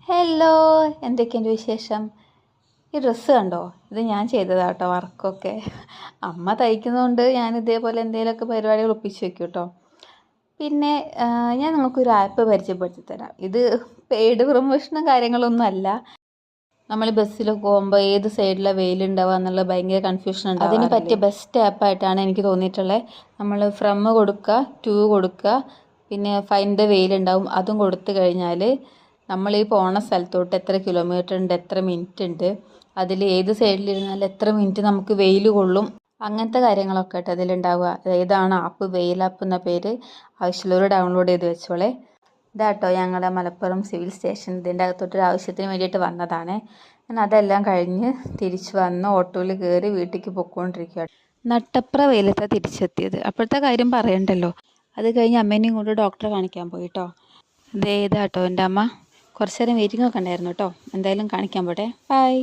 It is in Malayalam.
ഹലോ, എന്തൊക്കെയുണ്ട് വിശേഷം? ഈ ഡ്രസ്സ് കണ്ടോ? ഇത് ഞാൻ ചെയ്തതാട്ടോ വർക്കൊക്കെ. അമ്മ തയ്ക്കുന്നതുകൊണ്ട് ഞാൻ ഇതേപോലെ എന്തെങ്കിലുമൊക്കെ പരിപാടികൾ ഒപ്പിച്ച് വെക്കും കേട്ടോ. പിന്നെ ഞാൻ നിങ്ങൾക്കൊരു ആപ്പ് പരിചയപ്പെടുത്തി തരാം. ഇത് പെയ്ഡ് പ്രൊമോഷനും കാര്യങ്ങളൊന്നും അല്ല. നമ്മൾ ബസ്സിലൊക്കെ പോകുമ്പോൾ ഏത് സൈഡിലാണ് വെയിലുണ്ടാവുക എന്നുള്ളത് ഭയങ്കര കൺഫ്യൂഷൻ ഉണ്ടാവും. അതിന് പറ്റിയ ബെസ്റ്റ് ആപ്പായിട്ടാണ് എനിക്ക് തോന്നിയിട്ടുള്ളത്. നമ്മൾ ഫ്രം കൊടുക്കുക, ടു കൊടുക്കുക, പിന്നെ ഫൈൻഡ് ദ വെയിലുണ്ടാവും, അതും കൊടുത്തു കഴിഞ്ഞാൽ നമ്മൾ ഈ പോണ സ്ഥലത്തോട്ട് എത്ര കിലോമീറ്റർ ഉണ്ട്, എത്ര മിനിറ്റ് ഉണ്ട്, അതിൽ ഏത് സൈഡിലിരുന്നാൽ എത്ര മിനിറ്റ് നമുക്ക് വെയിൽ കൊള്ളും, അങ്ങനത്തെ കാര്യങ്ങളൊക്കെ ആയിട്ട് അതിലുണ്ടാവുക. ഇതാണ് ആപ്പ്, വെയിൽ ആപ്പ് എന്ന പേര്. ആവശ്യമുള്ളവർ ഡൗൺലോഡ് ചെയ്ത് വെച്ചോളെ. ഇതാട്ടോ ഞങ്ങളുടെ മലപ്പുറം സിവിൽ സ്റ്റേഷൻ. ഇതിൻ്റെ അകത്തോട്ടൊരു ആവശ്യത്തിന് വേണ്ടിയിട്ട് വന്നതാണ്. ഞാൻ അതെല്ലാം കഴിഞ്ഞ് തിരിച്ച് വന്ന് ഓട്ടോയിൽ കയറി വീട്ടിലേക്ക് പൊയ്ക്കൊണ്ടിരിക്കുകയാണ്. നട്ടപ്ര വെയിലത്താണ് തിരിച്ചെത്തിയത്. അപ്പോഴത്തെ കാര്യം പറയണ്ടല്ലോ. അത് കഴിഞ്ഞ് അമ്മേനെയും കൊണ്ട് ഡോക്ടറെ കാണിക്കാൻ പോയി കേട്ടോ. ഇതാട്ടോ എൻ്റെ അമ്മ. കുറച്ച് നേരം വെയിറ്റിംഗ് ഒക്കെ ഉണ്ടായിരുന്നു കേട്ടോ. എന്തായാലും കാണിക്കാൻ പോട്ടെ. ബൈ.